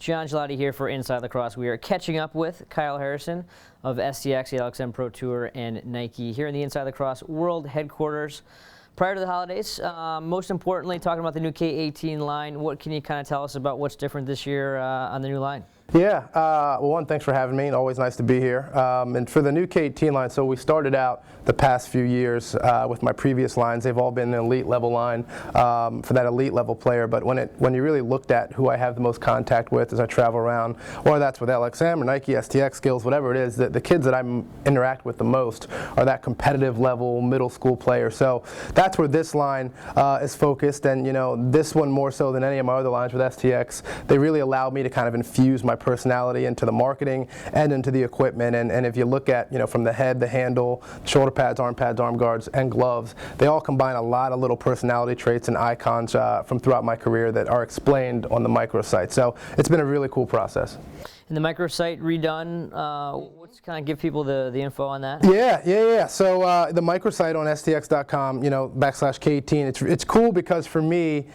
John Gelati here for Inside Lacrosse. We are catching up with Kyle Harrison of STX, the LXM Pro Tour, and Nike here in the Inside Lacrosse World Headquarters. Prior to the holidays, most importantly, talking about the new K18 line, what can you kind of tell us about what's different this year on the new line? Yeah, well, one, thanks for having me. Always nice to be here. And for the new K18 line, so we started out the past few years with my previous lines. They've all been an elite level line for that elite level player. But when you really looked at who I have the most contact with as I travel around, or that's with LXM or Nike, STX, Skills, whatever it is, the kids that I interact with the most are that competitive level middle school player. So that's where this line is focused. And you know, this one more so than any of my other lines with STX, they really allowed me to kind of infuse my personality into the marketing and into the equipment. And if you look at, you know, from the head, the handle, shoulder pads, arm guards, and gloves, they all combine a lot of little personality traits and icons from throughout my career that are explained on the microsite. So it's been a really cool process. And the microsite redone, let's kind of give people the info on that. Yeah. So the microsite on stx.com, you know, /K18, it's cool because for me,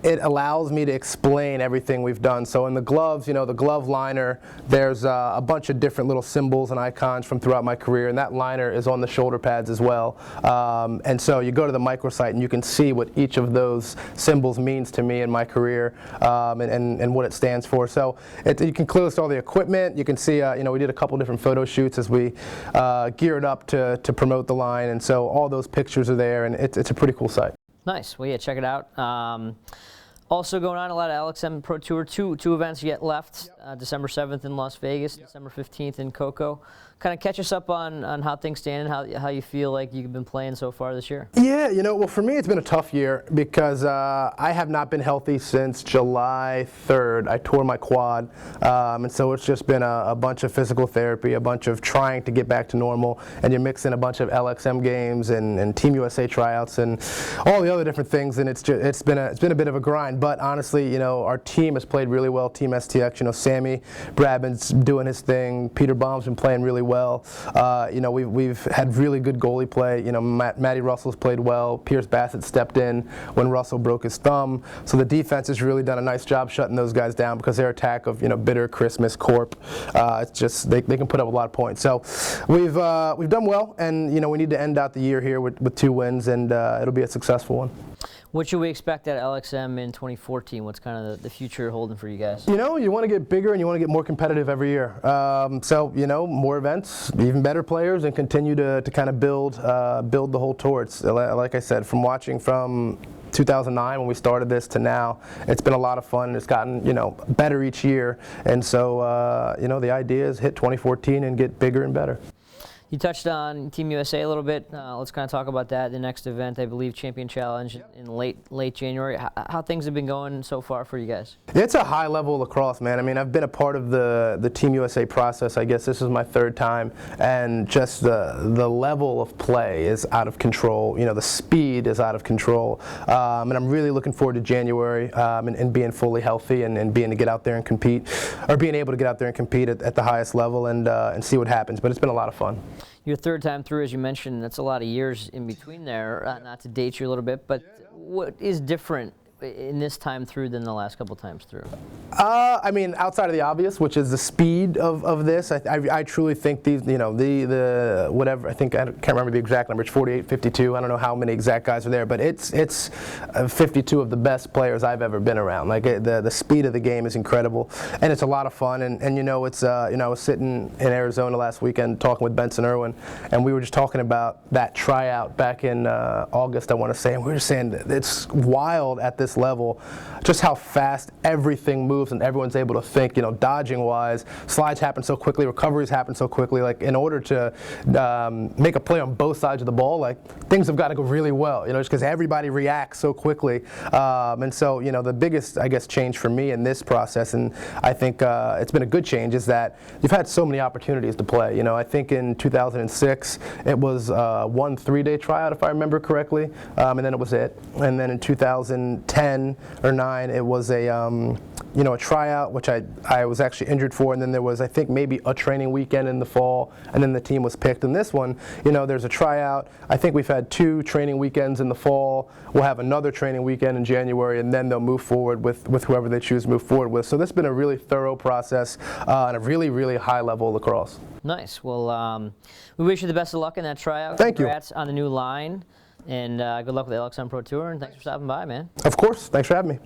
it allows me to explain everything we've done. So in the gloves, you know, the glove liner, there's a bunch of different little symbols and icons from throughout my career, and that liner is on the shoulder pads as well. And so you go to the microsite and you can see what each of those symbols means to me in my career and what it stands for. So you can clearly see all the equipment. You can see, you know, we did a couple different photo shoots as we geared up to promote the line, and so all those pictures are there, and it's a pretty cool site. Nice. Well, yeah, check it out. Also going on a lot of LXM Pro Tour, two events yet left, December 7th in Las Vegas, December 15th in Cocoa. Kind of catch us up on how things stand and how you feel like you've been playing so far this year. Yeah, you know, well, for me it's been a tough year because I have not been healthy since July 3rd. I tore my quad, and so it's just been a bunch of physical therapy, a bunch of trying to get back to normal, and you mix in a bunch of LXM games and Team USA tryouts and all the other different things, and it's been a bit of a grind. But honestly, you know, our team has played really well. Team STX, you know, Sammy Bradman's doing his thing. Peter Baum's been playing really well. You know, we've had really good goalie play. You know, Matty Russell's played well. Pierce Bassett stepped in when Russell broke his thumb. So the defense has really done a nice job shutting those guys down because their attack of, you know, Bitter, Christmas, Corp, it's just they can put up a lot of points. So we've done well, and you know, we need to end out the year here with 2 wins, and it'll be a successful one. What should we expect at LXM in 2014? What's kind of the future holding for you guys? You know, you want to get bigger and you want to get more competitive every year. So, you know, more events, even better players, and continue to kind of build the whole tour. It's, like I said, from watching from 2009 when we started this to now, it's been a lot of fun. It's gotten, you know, better each year. And so, you know, the idea is hit 2014 and get bigger and better. You touched on Team USA a little bit. Let's kind of talk about that. The next event, I believe, Champion Challenge in late January. How things have been going so far for you guys? It's a high level lacrosse, man. I mean, I've been a part of the Team USA process. I guess this is my 3rd time, and just the level of play is out of control. You know, the speed is out of control, and I'm really looking forward to January and being fully healthy and being able to get out there and compete at the highest level and see what happens. But it's been a lot of fun. Your 3rd time through, as you mentioned, that's a lot of years in between there, not to date you a little bit, but what is different in this time through than the last couple times through? I mean, outside of the obvious, which is the speed of this, I truly think these, you know, the whatever, I can't remember the exact number, it's 48, 52, I don't know how many exact guys are there, but it's 52 of the best players I've ever been around. Like, the speed of the game is incredible, and it's a lot of fun, and you know, it's, you know, I was sitting in Arizona last weekend talking with Benson Irwin, and we were just talking about that tryout back in August, I want to say, and we were just saying that it's wild at this level, just how fast everything moves and everyone's able to think, you know, dodging wise, slides happen so quickly, recoveries happen so quickly. Like, in order to make a play on both sides of the ball, like, things have got to go really well, you know, just because everybody reacts so quickly. And so, you know, the biggest, I guess, change for me in this process, and I think it's been a good change, is that you've had so many opportunities to play. You know, I think in 2006 it was 1 3-day tryout, if I remember correctly, and then it was it. And then in 2010 or 9, it was a you know, a tryout, which I was actually injured for, and then there was, I think, maybe a training weekend in the fall, and then the team was picked. And this one, you know, there's a tryout. I think we've had 2 training weekends in the fall. We'll have another training weekend in January, and then they'll move forward with whoever they choose to move forward with. So this has been a really thorough process and a really, really high level of lacrosse. Nice. Well, we wish you the best of luck in that tryout. Thank you. Congrats on the new line, and good luck with the LXM Pro Tour, and thanks for stopping by, man. Of course. Thanks for having me.